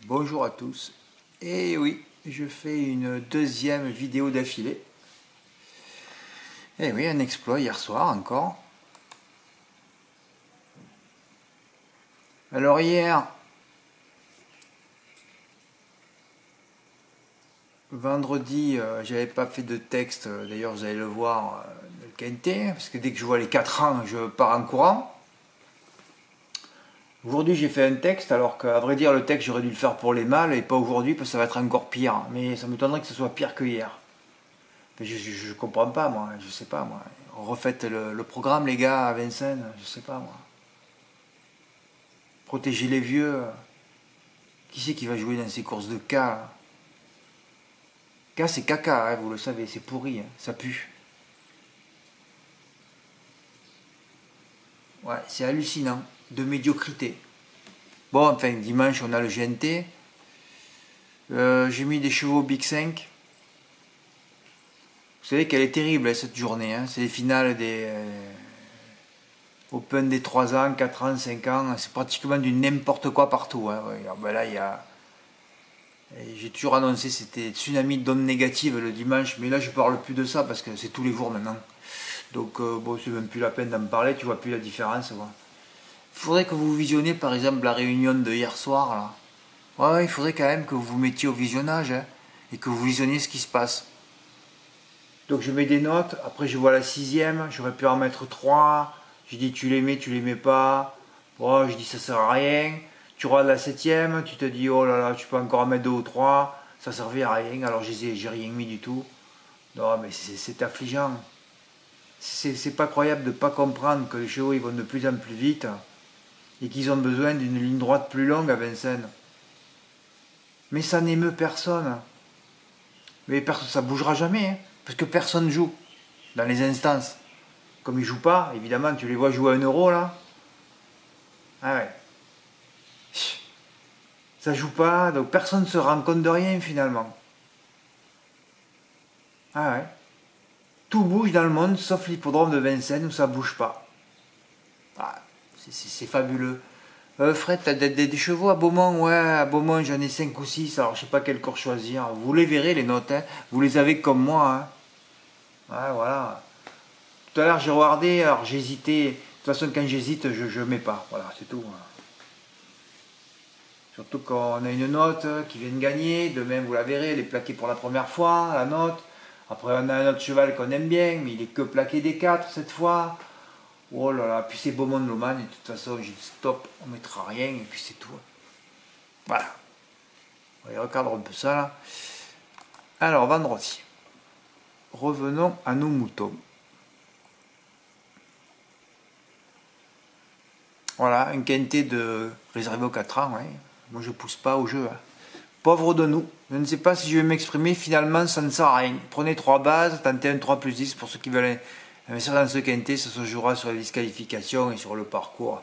Bonjour à tous. Et oui, je fais une deuxième vidéo d'affilée. Et oui, un exploit hier soir encore. Alors hier, vendredi, j'avais pas fait de texte. D'ailleurs, vous allez le voir, de qualité, parce que dès que je vois les 4 ans, je pars en courant. Aujourd'hui, j'ai fait un texte, alors qu'à vrai dire, le texte, j'aurais dû le faire pour les mâles, et pas aujourd'hui, parce que ça va être encore pire. Mais ça m'étonnerait que ce soit pire que hier. Je comprends pas, moi, je sais pas, moi. Refaites le programme, les gars, à Vincennes, je sais pas, moi. Protéger les vieux. Qui c'est qui va jouer dans ces courses de K là? K, c'est caca, hein, vous le savez, c'est pourri, hein, ça pue. Ouais, c'est hallucinant, de médiocrité. Bon, enfin, dimanche, on a le GNT. J'ai mis des chevaux Big 5. Vous savez qu'elle est terrible, hein, cette journée. Hein. C'est les finales des Open des 3 ans, 4 ans, 5 ans. C'est pratiquement du n'importe quoi partout. Hein. Ouais, alors, ben là, il y a... J'ai toujours annoncé c'était tsunami de donnes négatives le dimanche, mais là je parle plus de ça parce que c'est tous les jours maintenant. Donc bon, c'est même plus la peine d'en parler, tu vois plus la différence. Il faudrait que vous visionnez par exemple la réunion de hier soir là. Ouais, il faudrait quand même que vous vous mettiez au visionnage hein, et que vous visionniez ce qui se passe. Donc je mets des notes, après je vois la sixième, j'aurais pu en mettre trois. Je dis tu les mets pas. Bon, je dis ça sert à rien. Tu regardes la septième, tu te dis oh là là, tu peux encore en mettre deux ou trois. Ça servait à rien, alors j'ai rien mis du tout. Non mais c'est affligeant. C'est pas croyable de pas comprendre que les chevaux ils vont de plus en plus vite et qu'ils ont besoin d'une ligne droite plus longue à Vincennes. Mais ça n'émeut personne. Mais personne, ça bougera jamais, hein, parce que personne joue dans les instances. Comme ils jouent pas, évidemment, tu les vois jouer à 1 euro là. Ah ouais. Ça joue pas, donc personne ne se rend compte de rien finalement. Ah ouais. Tout bouge dans le monde sauf l'hippodrome de Vincennes où ça bouge pas. Ah, c'est fabuleux. Fred, t'as des chevaux à Beaumont? Ouais, à Beaumont j'en ai 5 ou 6, alors je sais pas quel corps choisir. Vous les verrez les notes, hein. Vous les avez comme moi. Hein. Ouais, voilà. Tout à l'heure j'ai regardé, alors j'ai hésité. De toute façon quand j'hésite, je mets pas. Voilà, c'est tout. Surtout quand on a une note qui vient de gagner, demain vous la verrez, elle est plaquée pour la première fois, la note. Après on a un autre cheval qu'on aime bien, mais il est que plaqué des 4 cette fois. Oh là là, puis c'est Beaumont de Lomagne, et de toute façon j'ai dit stop, on mettra rien, et puis c'est tout. Voilà. On regarde un peu ça là. Alors vendredi. Revenons à nos moutons. Voilà, un quintet de réservé aux 4 ans, ouais. Moi je pousse pas au jeu. Hein. Pauvre de nous. Je ne sais pas si je vais m'exprimer, finalement ça ne sert à rien. Prenez 3 bases, tentez un 3 plus 10 pour ceux qui veulent investir dans ce quintet, ça se jouera sur la disqualification et sur le parcours.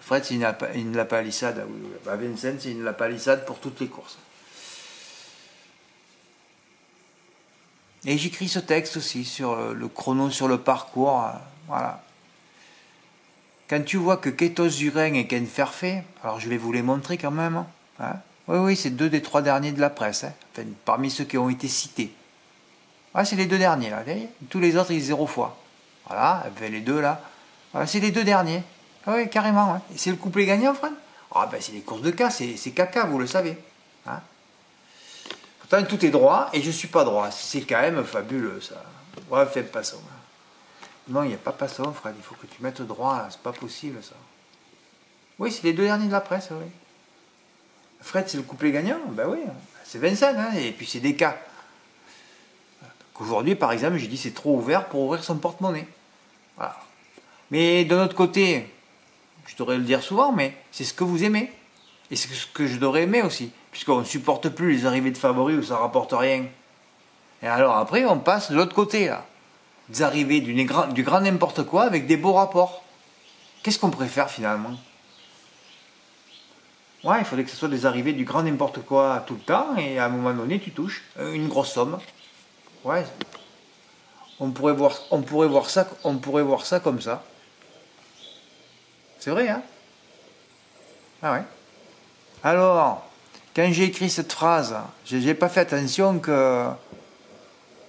Fred, c'est une la palissade. Oui. Bah, Vincent, c'est une la palissade pour toutes les courses. Et j'écris ce texte aussi sur le chrono, sur le parcours. Voilà. Quand tu vois que Ketos Zuren et Ken Ferfé, alors je vais vous les montrer quand même. Hein. Oui, c'est 2 des 3 derniers de la presse. Hein. Enfin, parmi ceux qui ont été cités. Ah, c'est les 2 derniers là. Tous les autres, ils 0 fois. Voilà, les 2 là. Voilà, c'est les 2 derniers. Ah oui, carrément. Hein. Et c'est le couplet gagnant, Fred. Ah ben c'est les courses de cas, c'est caca, vous le savez. Hein. Pourtant, tout est droit et je suis pas droit. C'est quand même fabuleux ça. Ouais, faites pas ça. Non, il n'y a pas passant, Fred. Il faut que tu mettes droit là. C'est pas possible ça. Oui, c'est les 2 derniers de la presse, oui. Fred, c'est le couplet gagnant? Ben oui. C'est Vincent, hein. Et puis c'est des cas. Aujourd'hui, par exemple, j'ai dit c'est trop ouvert pour ouvrir son porte-monnaie. Voilà. Mais d'un autre côté, je devrais le dire souvent, mais c'est ce que vous aimez. Et c'est ce que je devrais aimer aussi. Puisqu'on ne supporte plus les arrivées de favoris où ça rapporte rien. Et alors après, on passe de l'autre côté, là. Des arrivées du grand n'importe quoi avec des beaux rapports. Qu'est-ce qu'on préfère finalement? Ouais, il faudrait que ce soit des arrivées du grand n'importe quoi tout le temps et à un moment donné, tu touches une grosse somme. Ouais. On pourrait voir ça comme ça. C'est vrai, hein? Ah ouais. Alors, Quand j'ai écrit cette phrase, j'ai pas fait attention que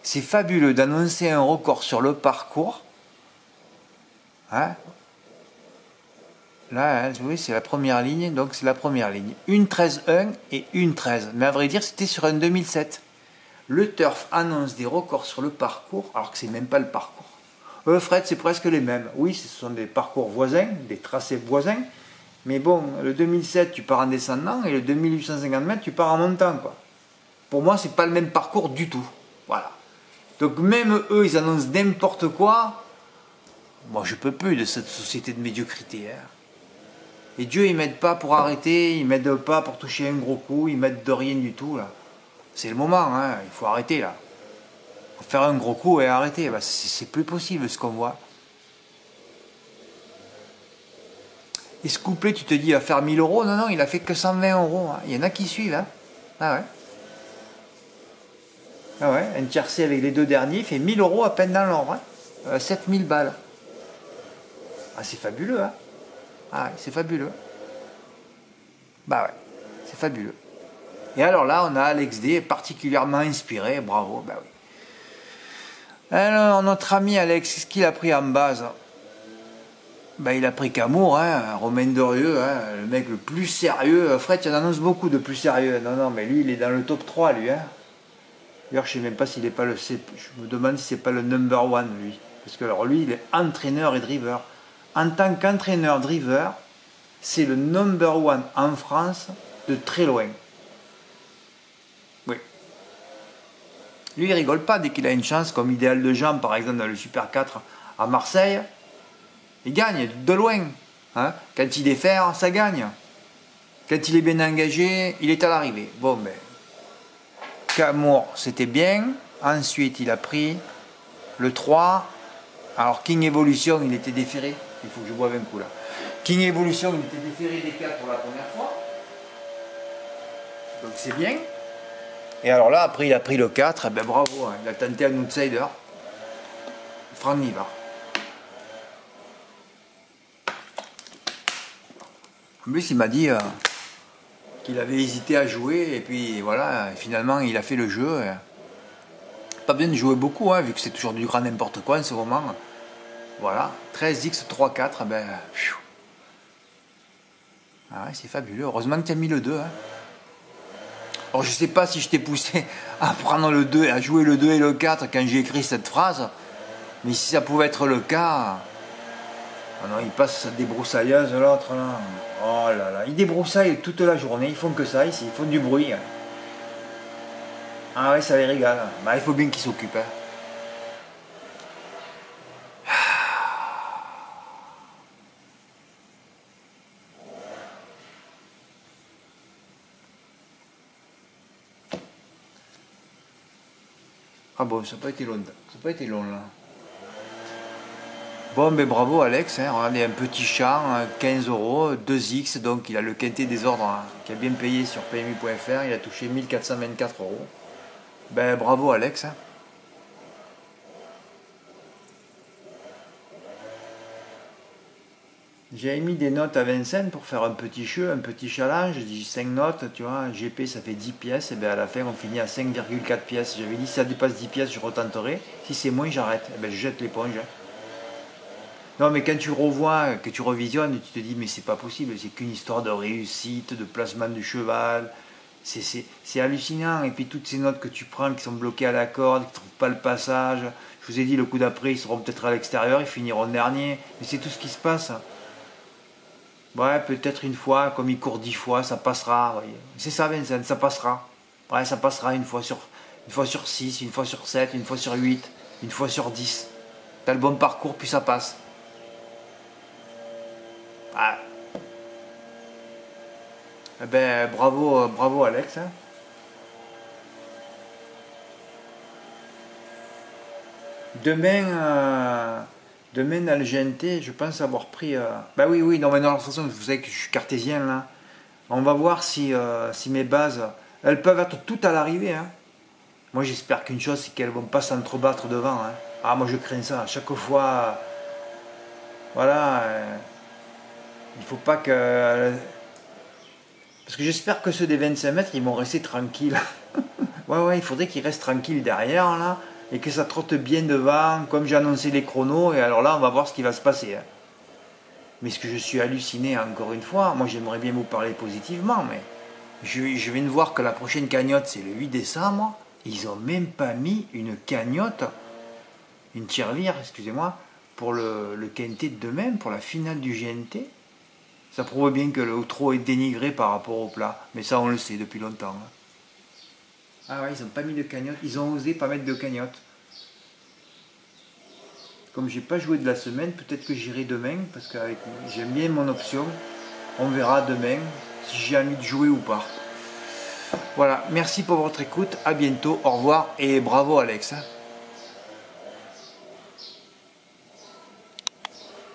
c'est fabuleux d'annoncer un record sur le parcours. Hein? Là, hein, oui, c'est la première ligne, donc c'est la première ligne. 1.13.1 et 1.13. Mais à vrai dire, c'était sur un 2007. Le turf annonce des records sur le parcours, alors que c'est même pas le parcours. Fred, c'est presque les mêmes. Oui, ce sont des parcours voisins, des tracés voisins. Mais bon, le 2007, tu pars en descendant, et le 2850 mètres, tu pars en montant, quoi. Pour moi, c'est pas le même parcours du tout. Voilà. Donc même eux, ils annoncent n'importe quoi. Moi, je peux plus de cette société de médiocrité. Hein. Et Dieu, il m'aide pas pour arrêter, il m'aide pas pour toucher un gros coup, il m'aide de rien du tout, là. C'est le moment, hein. Il faut arrêter, là. Faut faire un gros coup et arrêter. Bah, c'est plus possible, ce qu'on voit. Et ce couplet, tu te dis, il va faire 1000 euros. Non, non, il a fait que 120 euros. Hein. Il y en a qui suivent. Hein. Ah ouais. Ah ouais, un tiercé avec les deux derniers fait 1000 euros à peine dans l'ordre. Hein. 7000 balles. Ah, c'est fabuleux. Hein. Ah ouais, c'est fabuleux. Bah ouais, c'est fabuleux. Et alors là, on a Alex D, particulièrement inspiré. Bravo, bah oui. Alors, notre ami Alex, qu'est-ce qu'il a pris en base? Ben, il a pris Camours, hein, Romain Dorieux, hein, le mec le plus sérieux. Fred, il en annonce beaucoup de plus sérieux. Non, non, mais lui, il est dans le top 3, lui. Hein. D'ailleurs, je ne sais même pas s'il n'est pas le... Je me demande si c'est pas le number one, lui. Parce que, alors, lui, il est entraîneur et driver. En tant qu'entraîneur driver, c'est le number one en France de très loin. Oui. Lui, il rigole pas dès qu'il a une chance, comme Idéal de Jean, par exemple, dans le Super 4 à Marseille. Il gagne de loin. Hein. Quand il est fer, ça gagne. Quand il est bien engagé, il est à l'arrivée. Bon, ben, Camours, c'était bien. Ensuite, il a pris le 3. Alors, King Evolution, il était déféré. Il faut que je boive un coup là. King Evolution, il était déféré des 4 pour la première fois. Donc, c'est bien. Et alors là, après, il a pris le 4. Eh ben, bravo. Hein. Il a tenté un outsider. Franck Nivard. En plus, il m'a dit qu'il avait hésité à jouer, et puis voilà, finalement, il a fait le jeu. Pas besoin de jouer beaucoup, hein, vu que c'est toujours du grand n'importe quoi en ce moment. Voilà, 13x34, ben... Ah ouais, c'est fabuleux. Heureusement que tu as mis le 2. Hein. Alors, je sais pas si je t'ai poussé à prendre le 2 et à jouer le 2 et le 4 quand j'ai écrit cette phrase, mais si ça pouvait être le cas... Ah non, il passe sa débroussailleuse, l'autre, là. Oh là là, ils débroussaillent toute la journée, ils font que ça ici, ils font du bruit. Ah ouais, ça les régale. Bah, il faut bien qu'ils s'occupent. Hein. Ah bon, ça n'a pas été long, ça n'a pas été long là. Bon, ben bravo Alex, hein. Regardez, un petit champ, 15 euros, 2x, donc il a le quintet des ordres hein, qui a bien payé sur PMU.fr, il a touché 1424 euros. Ben bravo Alex. Hein. J'ai mis des notes à Vincennes pour faire un petit jeu, un petit challenge, j'ai dit 5 notes, tu vois, GP ça fait 10 pièces, et bien à la fin on finit à 5,4 pièces. J'avais dit si ça dépasse 10 pièces je retenterai, si c'est moins j'arrête, et ben je jette l'éponge. Non, mais quand tu revois, que tu revisionnes, tu te dis, mais c'est pas possible, c'est qu'une histoire de réussite, de placement du cheval. C'est hallucinant. Et puis toutes ces notes que tu prends qui sont bloquées à la corde, qui ne trouvent pas le passage. Je vous ai dit, le coup d'après, ils seront peut-être à l'extérieur, ils finiront dernier. Mais c'est tout ce qui se passe. Ouais, peut-être une fois, comme il court 10 fois, ça passera. C'est ça, Vincent, ça passera. Ouais, ça passera une fois sur 6, une fois sur 7, une fois sur 8, une fois sur 10. T'as le bon parcours, puis ça passe. Ah. Eh ben, bravo, bravo Alex. Hein. Demain dans le GNT, je pense avoir pris... Bah oui, oui, non, mais non, de toute façon, vous savez que je suis cartésien là. On va voir si mes bases, elles peuvent être toutes à l'arrivée. Hein. Moi, j'espère qu'une chose, c'est qu'elles vont pas s'entrebattre devant. Hein. Ah, moi, je crains ça. À chaque fois, voilà... il faut pas que... Parce que j'espère que ceux des 25 mètres, ils vont rester tranquilles. Ouais, il faudrait qu'ils restent tranquilles derrière, là, et que ça trotte bien devant, comme j'ai annoncé les chronos, et alors là, on va voir ce qui va se passer. Hein. Mais ce que je suis halluciné, encore une fois, moi j'aimerais bien vous parler positivement, mais je viens de voir que la prochaine cagnotte, c'est le 8 décembre, ils n'ont même pas mis une cagnotte, une tirelire, excusez-moi, pour le quintet de demain, pour la finale du GNT. Ça prouve bien que le trot est dénigré par rapport au plat. Mais ça, on le sait depuis longtemps. Ah ouais, ils n'ont pas mis de cagnotte. Ils ont osé pas mettre de cagnotte. Comme j'ai pas joué de la semaine, peut-être que j'irai demain. Parce que j'aime bien mon option. On verra demain si j'ai envie de jouer ou pas. Voilà, merci pour votre écoute. À bientôt. Au revoir. Et bravo Alex.